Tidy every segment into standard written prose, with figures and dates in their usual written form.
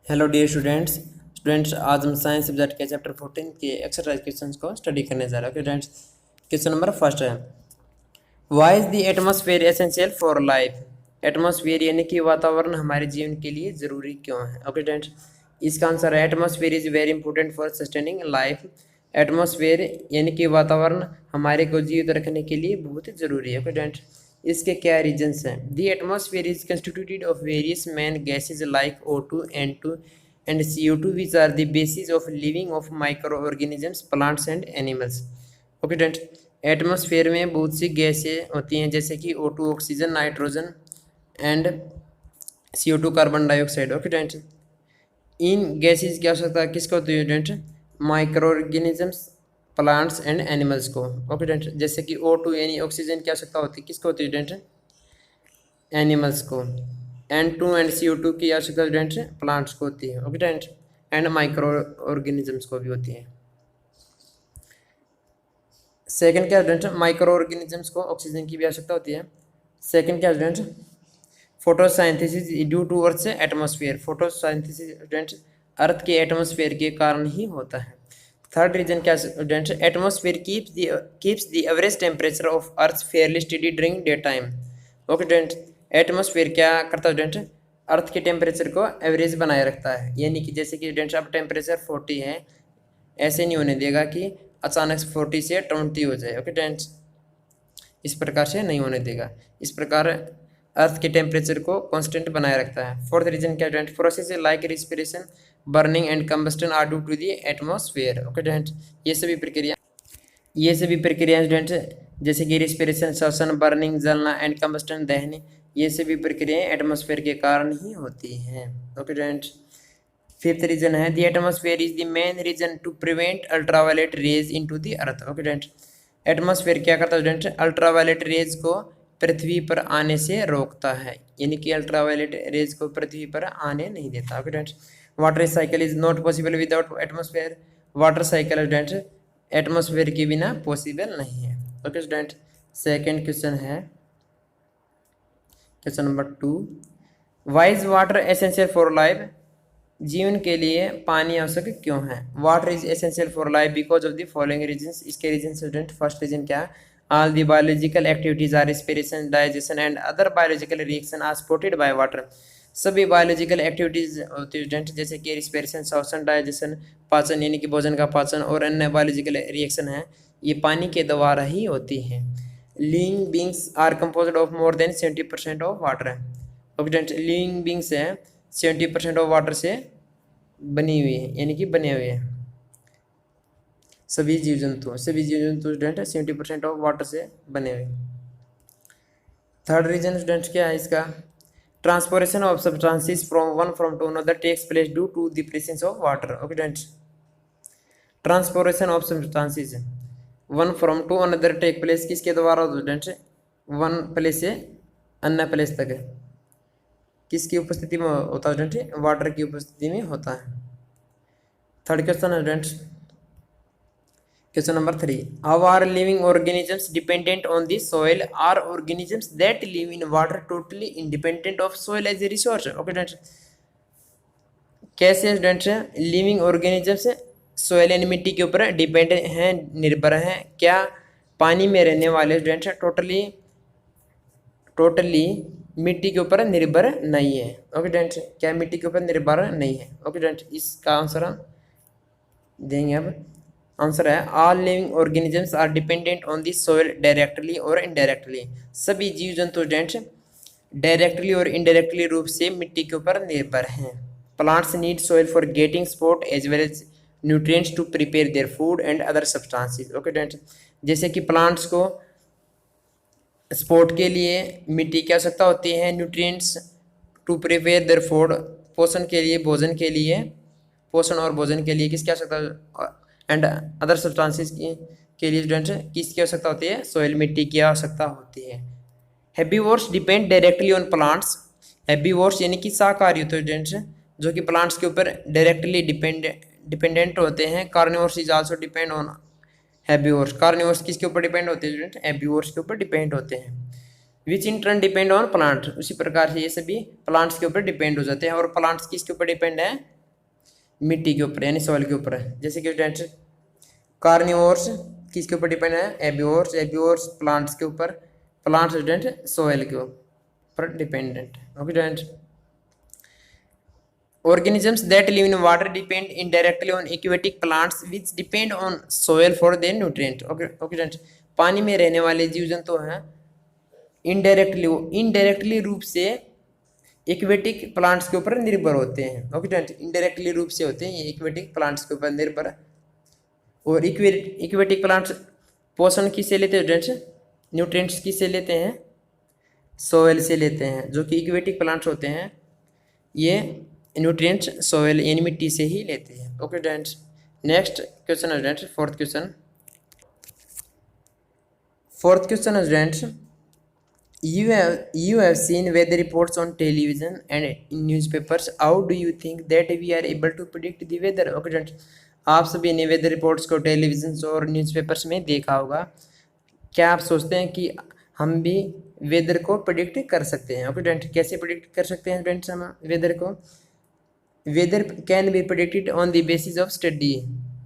Hello dear students आज हम science subject के चैप्टर 14 के एक्सरसाइज क्वेश्चंस को स्टडी करने जा रहे हैं। स्टूडेंट्स क्वेश्चन नंबर फर्स्ट है, why is the atmosphere essential for life. Atmosphere यानी कि वातावरण हमारे जीवन के लिए ज़रूरी क्यों है। ओके स्टूडेंट्स, इसका आंसर है atmosphere is very important for sustaining life. Atmosphere यानी कि वातावरण हमारे को जीवित रखने के लिए बहुत ज़रूरी है। ओके स्टूडेंट्स, इसके क्या रीजंस हैं। दी atmosphere is constituted of various main gases like O2, N2 and CO2 which are the basis of living of microorganisms, plants and animals. Okay student, atmosphere में बहुत सी गैसें होती हैं जैसे कि O2 oxygen, nitrogen and CO2 carbon dioxide. Okay student, in gases की आवश्यकता किसको होती है student? Micro organisms, plants and animals को। ओके स्टूडेंट, जैसे कि O2 यानी ऑक्सीजन की आवश्यकता होती है किसको होती है स्टूडेंट? एनिमल्स को। N2 एंड CO2 की आवश्यकता स्टूडेंट प्लांट्स को होती है। Okay student, and micro organisms को भी होती है। सेकंड क्या स्टूडेंट? माइक्रो ऑर्गेनिजम्स को ऑक्सीजन की भी आवश्यकता होती है। सेकंड क्या student? Photosynthesis due to earth atmosphere. Photosynthesis student earth के एटमॉस्फेयर के कारण ही होता है। थर्ड रीजन क्या student? Atmosphere keeps the average temperature of earth fairly steady during day time. Okay student, atmosphere क्या करता है स्टूडेंट? अर्थ के टेम्परेचर को एवरेज बनाए रखता है, यानी कि जैसे कि स्टूडेंट अब टेम्परेचर 40 है, ऐसे नहीं होने देगा कि अचानक से 40 से 20 हो जाए। ओके स्टूडेंट, इस प्रकार से नहीं होने देगा। इस प्रकार अर्थ के टेम्परेचर को कांस्टेंट बनाए रखता है। फोर्थ रीजन क्या student? Process like respiration, burning and combustion are due to the atmosphere. Okay student, ये सभी प्रक्रियाएं स्टूडेंट जैसे कि रिस्पिरेशन श्वसन, बर्निंग जलना एंड कंबस्टन दहन, ये सभी प्रक्रियाएं एटमॉस्फेयर के कारण ही होती हैं। ओके स्टूडेंट, फिफ्थ रीजन है the atmosphere is the main reason to prevent ultraviolet rays into the earth. Okay student, atmosphere क्या करता है स्टूडेंट? अल्ट्रावायलेट रेज को पृथ्वी पर आने से रोकता है, यानी कि अल्ट्रावायलेट रेज को पृथ्वी पर आने नहीं देता। Okay student, water cycle is not possible without atmosphere. Water cycle student atmosphere के बिना पॉसिबल नहीं है। ओके स्टूडेंट, सेकेंड क्वेश्चन है question number 2, why is water essential for life. जीवन के लिए पानी आवश्यक क्यों है? Water is essential for life because of the following reasons. इसके रीजन स्टूडेंट, फर्स्ट रीजन क्या है? All the biological activities are respiration, digestion and other biological reaction are supported by water. सभी बायोलॉजिकल एक्टिविटीज होती है student जैसे कि respiration, श्वसन, digestion, पाचन यानी कि भोजन का पाचन और अन्य बायोलॉजिकल रिएक्शन है, ये पानी के द्वारा ही होती हैं। Living beings are composed of more than 70% of water. Okay student, living beings हैं 70% ऑफ वाटर से बनी हुई है, यानी कि बने हुए हैं। सभी जीव जंतु स्टूडेंट 70% ऑफ वाटर से बने हुए। थर्ड रीजन स्टूडेंट क्या है इसका? Transportation of substances from to another takes place due to the presence of water. Okay student, transportation of substances one from to another take place किसके द्वारा student? One place से अन्य place तक किसकी उपस्थिति में होता है स्टूडेंट? वाटर की उपस्थिति में होता है। थर्ड क्वेश्चन है student, question number 3, how are living organisms dependent on the soil? Are organisms that live in water totally independent of soil as a resource. Okay student, कैसे स्टूडेंट लिविंग ऑर्गेनिजम्स सॉइल यानी मिट्टी के ऊपर depend हैं, निर्भर हैं? क्या पानी में रहने वाले स्टूडेंट टोटली मिट्टी के ऊपर निर्भर नहीं है। ओके स्टूडेंट, क्या मिट्टी के ऊपर निर्भर नहीं है? ओके स्टूडेंट, इसका आंसर हम देंगे। अब आंसर है all living organisms are dependent on the soil directly और इनडायरेक्टली। सभी जीव जंतु स्टूडेंट डायरेक्टली और इनडायरेक्टली रूप से मिट्टी के ऊपर निर्भर हैं। Plants need soil for getting support as well as nutrients to prepare their food and other substances. Okay student, जैसे कि प्लांट्स को सपोर्ट के लिए मिट्टी की आवश्यकता होती है, nutrients to prepare their food, पोषण के लिए, भोजन के लिए, पोषण और भोजन के लिए किसकी आवश्यकता, एंड अदर सब्सटेंसेस के लिए स्टूडेंट किसकी आवश्यकता होती है? सॉइल, मिट्टी की आवश्यकता होती है। हेर्बीवोर्स डिपेंड डायरेक्टली ऑन प्लांट्स। हेर्बीवोर्स यानी कि शाकाहारी होते हैं स्टूडेंट्स जो कि प्लांट्स के ऊपर डायरेक्टली डिपेंडेंट होते हैं। Carnivores is also depend on herbivores. Carnivores किसके ऊपर डिपेंड होते हैं स्टूडेंट? हेर्बीवोर्स के ऊपर डिपेंड होते हैं। Which in turn depend on plant. उसी प्रकार से ये सभी प्लांट्स के ऊपर डिपेंड हो जाते हैं। और प्लांट्स किसके ऊपर डिपेंड है? मिट्टी के ऊपर यानी सॉइल के ऊपर है। जैसे कि स्टूडेंट्स कार्निवोर्स किसके ऊपर डिपेंड है? एबिवोर्स। एबिवोर्स प्लांट्स के ऊपर, प्लांट्स स्टूडेंट सॉइल के ऊपर dependent. Okay student. Organisms that live in water depend indirectly on aquatic plants which depend on soil for their nutrient. Okay, okay student. पानी में रहने वाले जीव जंतु हैं इनडायरेक्टली रूप से एक्वेटिक प्लांट्स के ऊपर निर्भर होते हैं। ओके स्टूडेंट, इनडायरेक्टली रूप से होते हैं ये एक्वेटिक प्लांट्स के ऊपर निर्भर। और इक्वेटिक प्लांट्स पोषण किससे लेते हैं स्टूडेंट्स? न्यूट्रिएंट्स किससे लेते हैं? सोयल से लेते हैं। जो कि इक्वेटिक प्लांट्स होते हैं ये न्यूट्रिएंट्स सोयल यानी मिट्टी से ही लेते हैं। Okay students. नेक्स्ट क्वेश्चन है स्टूडेंट्स, फोर्थ क्वेश्चन है students, you have seen weather reports on television and in newspapers. How do you think that we are able to predict the weather? Okay students, आप सभी ने weather reports को television और newspapers में देखा होगा। क्या आप सोचते हैं कि हम भी वेदर को प्रिडिक्ट कर सकते हैं? ओके स्टूडेंट, कैसे प्रिडिक्ट कर सकते हैं स्टूडेंट्स हम वेदर को? Weather can be predicted on the basis of study.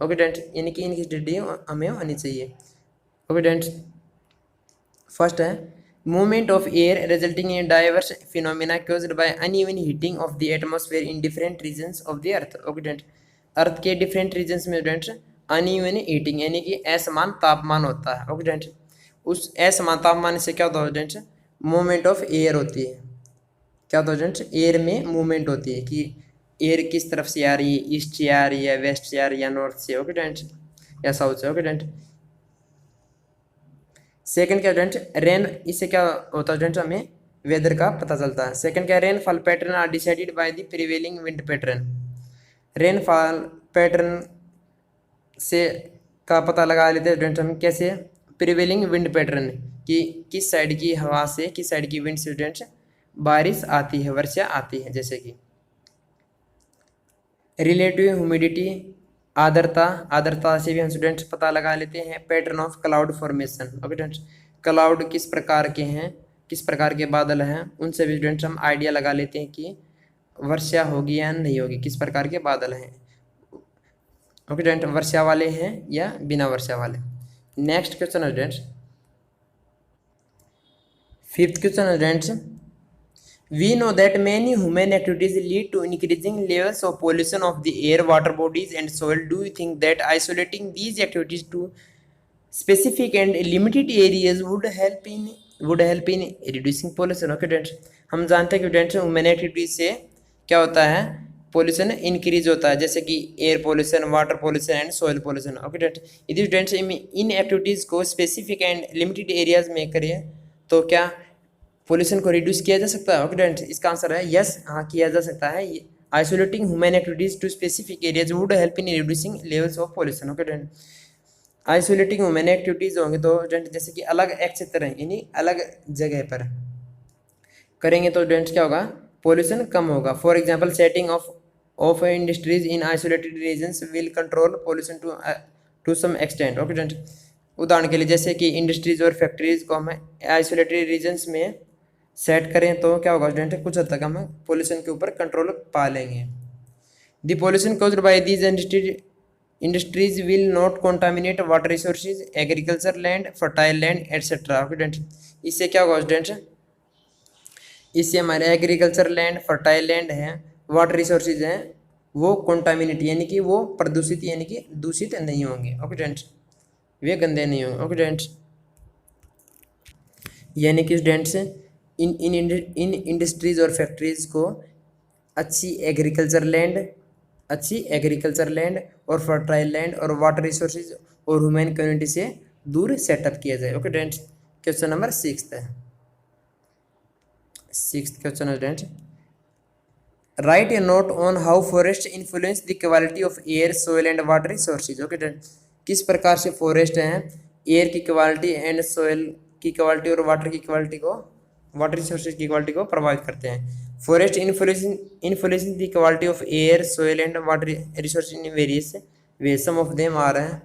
Okay student, यानी कि इनकी स्टडी हमें होनी चाहिए। ओके स्टूडेंट्स, फर्स्ट है movement of air resulting in diverse phenomena caused by uneven heating of the atmosphere in different regions of the earth. Okay student, earth के different regions में students uneven heating यानी कि असमान तापमान होता है। Okay student, उस असमान तापमान से क्या होता है स्टूडेंट्स? मूवमेंट ऑफ एयर होती है। क्या होता है स्टूडेंट्स? एयर में मूवमेंट होती है कि एयर किस तरफ से आ रही है, ईस्ट से आ रही है, वेस्ट से आ रही है, नॉर्थ से। ओके स्टूडेंट, या साउथ से। Okay student. सेकंड क्या स्टूडेंट? रेन, इससे क्या होता है स्टूडेंट? हमें वेदर का पता चलता है। सेकंड क्या? Rainfall pattern are decided by the prevailing wind pattern. Rainfall pattern से का पता लगा लेते हैं स्टूडेंट हम कैसे? प्रिवेलिंग विंड पैटर्न कि किस साइड की हवा से, किस साइड की विंड से स्टूडेंट बारिश आती है, वर्षा आती है। जैसे कि रिलेटिव ह्यूमिडिटी आर्द्रता से भी हम स्टूडेंट्स पता लगा लेते हैं। Pattern of cloud formation. Okay students, cloud किस प्रकार के हैं, किस प्रकार के बादल हैं, उनसे भी स्टूडेंट्स हम आइडिया लगा लेते हैं कि वर्षा होगी या नहीं होगी, किस प्रकार के बादल हैं। ओके स्टूडेंट, वर्षा वाले हैं या बिना वर्षा वाले। नेक्स्ट क्वेश्चन है स्टूडेंट्स, फिफ्थ क्वेश्चन है students, we know that many human activities lead to increasing levels of pollution of the air, water bodies and soil. Do you think that isolating these activities to specific and limited areas would help in reducing pollution? Okay students, हम जानते हैं कि students human activities से क्या होता है? Pollution increase होता है, जैसे कि air pollution, water pollution and soil pollution. Okay students, यदि स्टूडेंट्स इन एक्टिविटीज़ को स्पेसिफिक एंड लिमिटेड एरियाज में करें तो क्या पोल्यूशन को रिड्यूस किया जा सकता है? ओके स्टूडेंट्स, इसका आंसर है यस, हाँ किया जा सकता है। Isolating human activities to specific areas would help in reducing levels of pollution. Okay student, isolating human activities होंगे तो स्टूडेंट जैसे कि अलग एक क्षेत्र है यानी अलग जगह पर करेंगे तो स्टूडेंट्स क्या होगा? पोल्यूशन कम होगा। For example setting of industries in isolated regions will control pollution to some extent. Okay student, उदाहरण के लिए जैसे कि इंडस्ट्रीज और फैक्ट्रीज को हम आइसोलेटेड रीजन्स में सेट करें तो क्या होगा स्टूडेंट? कुछ हद तक हम पोल्यूशन के ऊपर कंट्रोल पा लेंगे। The pollution caused by these industries will not contaminate water resources, agriculture land, fertile land etcetera. Okay student, इससे क्या होगा स्टूडेंट? इससे हमारे एग्रीकल्चर लैंड, फर्टाइल लैंड है, वाटर रिसोर्सेज हैं, वो कॉन्टामिनेट यानी कि वो प्रदूषित यानी कि दूषित नहीं होंगे। ओके स्टूडेंट, वे गंदे नहीं होंगे। ओके स्टूडेंट्स, यानी कि स्टूडेंट्स इन इंडस्ट्रीज और फैक्ट्रीज को अच्छी एग्रीकल्चर लैंड और फर्टाइल लैंड और वाटर रिसोर्सेज और ह्यूमन कम्युनिटी से दूर सेटअप किया जाए। Okay students, question number sixth question है students, write a note on how forest influence the quality of air, soil and water resources. Okay students, किस प्रकार से फॉरेस्ट हैं एयर की क्वालिटी एंड सॉइल की क्वालिटी और वाटर रिसोर्सेज की quality को प्रभावित करते हैं। Forest influencing the quality of air, soil and water resources in various way. Some of them are हैं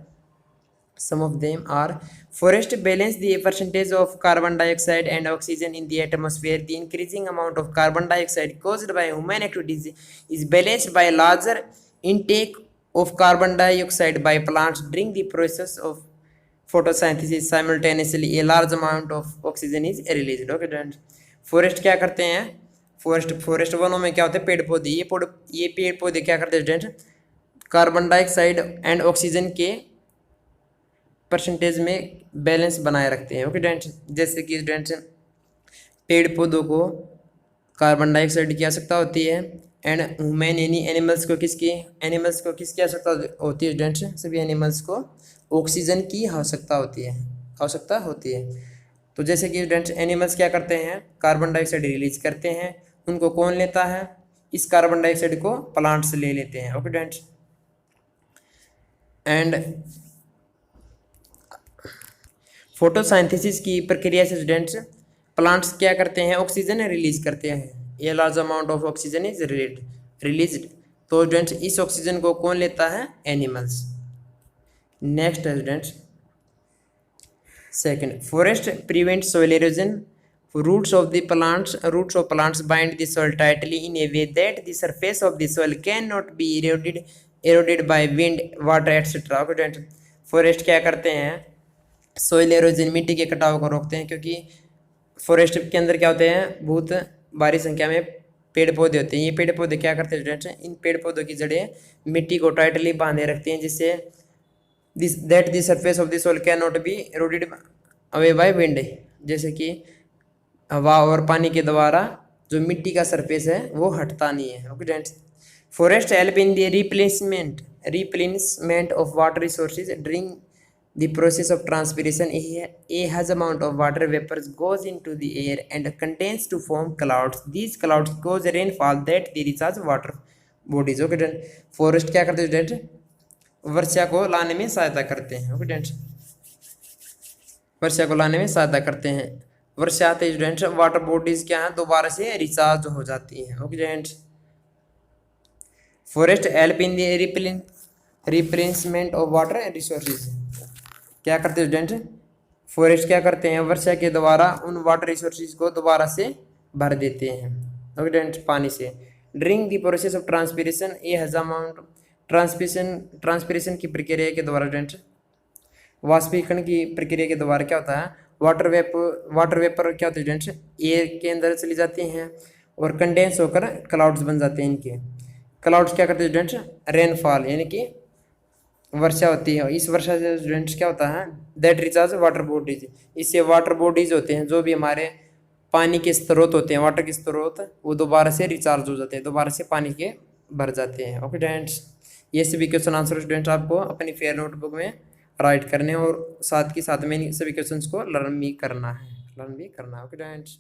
Some of them are: forest balance the percentage of carbon dioxide and oxygen in the atmosphere. The increasing amount of carbon dioxide caused by human activities is balanced by larger intake of carbon dioxide by plants during the process of photosynthesis. Simultaneously a large amount of oxygen is released. Okay friends, forest क्या करते हैं? Forest वनों में क्या होते हैं? पेड़ पौधे। ये पेड़ पौधे क्या करते हैं student? Carbon dioxide and oxygen के परसेंटेज में बैलेंस बनाए रखते हैं। ओके स्टूडेंट्स, जैसे कि स्टूडेंट्स पेड़ पौधों को कार्बन डाइऑक्साइड की आवश्यकता होती है एंड ह्यूमन यानी एनिमल्स को किसकी आवश्यकता होती है स्टूडेंट्स? सभी एनिमल्स को ऑक्सीजन की आवश्यकता होती है। तो जैसे कि स्टूडेंट्स एनिमल्स क्या करते हैं? कार्बन डाइऑक्साइड रिलीज करते हैं। उनको कौन लेता है? इस कार्बन डाइऑक्साइड को प्लांट्स ले लेते हैं। ओके स्टूडेंट्स, एंड फोटोसाइंथेसिस की प्रक्रिया से स्टूडेंट्स प्लांट्स क्या करते हैं? ऑक्सीजन रिलीज करते हैं। ये large amount of oxygen is released. तो स्टूडेंट्स इस ऑक्सीजन को कौन लेता है? एनिमल्स। नेक्स्ट है students second, forest prevent soil erosion. Roots of plants bind the soil tightly in a way that the surface of the soil cannot be eroded by wind, water, etc. Forest क्या करते हैं? Soil halogen, मिट्टी के कटाव को रोकते हैं, क्योंकि फॉरेस्ट के अंदर क्या होते हैं? बहुत भारी संख्या में पेड़ पौधे होते हैं। ये पेड़ पौधे क्या करते हैं स्टूडेंट्स? इन पेड़ पौधों की जड़ें मिट्टी को टाइटली बांधे रखती हैं, जिससे that the surface of the soil can not be eroded away by wind, जैसे कि हवा और पानी के द्वारा जो मिट्टी का सरफेस है वो हटता नहीं है। Okay friends, forest help in the replenishment of water resources during the process of transpiration. A huge amount of water vapours goes into the air and condense to form clouds. These clouds goes rainfall that the recharge water bodies. Okay friends, forest क्या करते हैं student? वर्षा को लाने में सहायता करते हैं। Okay friends, वर्षा को लाने में सहायता करते हैं। वर्षा आते स्टूडेंट्स वाटर बॉडीज क्या है? दोबारा से रिचार्ज हो जाती हैं। Okay students, forest help in the replenishment of water resources. क्या करते हैं स्टूडेंट? फॉरेस्ट क्या करते हैं? वर्षा के द्वारा उन वाटर रिसोर्सेज को दोबारा से भर देते हैं। ओके स्टूडेंट, पानी से। During the process of transpiration A has amount transpiration की प्रक्रिया के द्वारा स्टूडेंट वाष्पीकरण की प्रक्रिया के द्वारा क्या होता है? वाटर वेपर क्या होते हैं स्टूडेंट्स? एयर के अंदर चली जाती हैं और कंडेंस होकर क्लाउड्स बन जाते हैं। इनके क्लाउड्स क्या करते हैं स्टूडेंट्स? रेनफॉल यानी कि वर्षा होती है। इस वर्षा से स्टूडेंट्स क्या होता है? That recharge water bodies. इससे वाटर बॉडीज होते हैं जो भी हमारे पानी के स्रोत होते हैं, वाटर के स्रोत, वो दोबारा से रिचार्ज हो जाते हैं, दोबारा से पानी के भर जाते हैं। ओके स्टूडेंट्स, ये सभी क्वेश्चन आंसर स्टूडेंट्स आपको अपनी फेयर नोटबुक में राइट करने और साथ में सभी क्वेश्चंस को लर्न भी करना है। Okay students.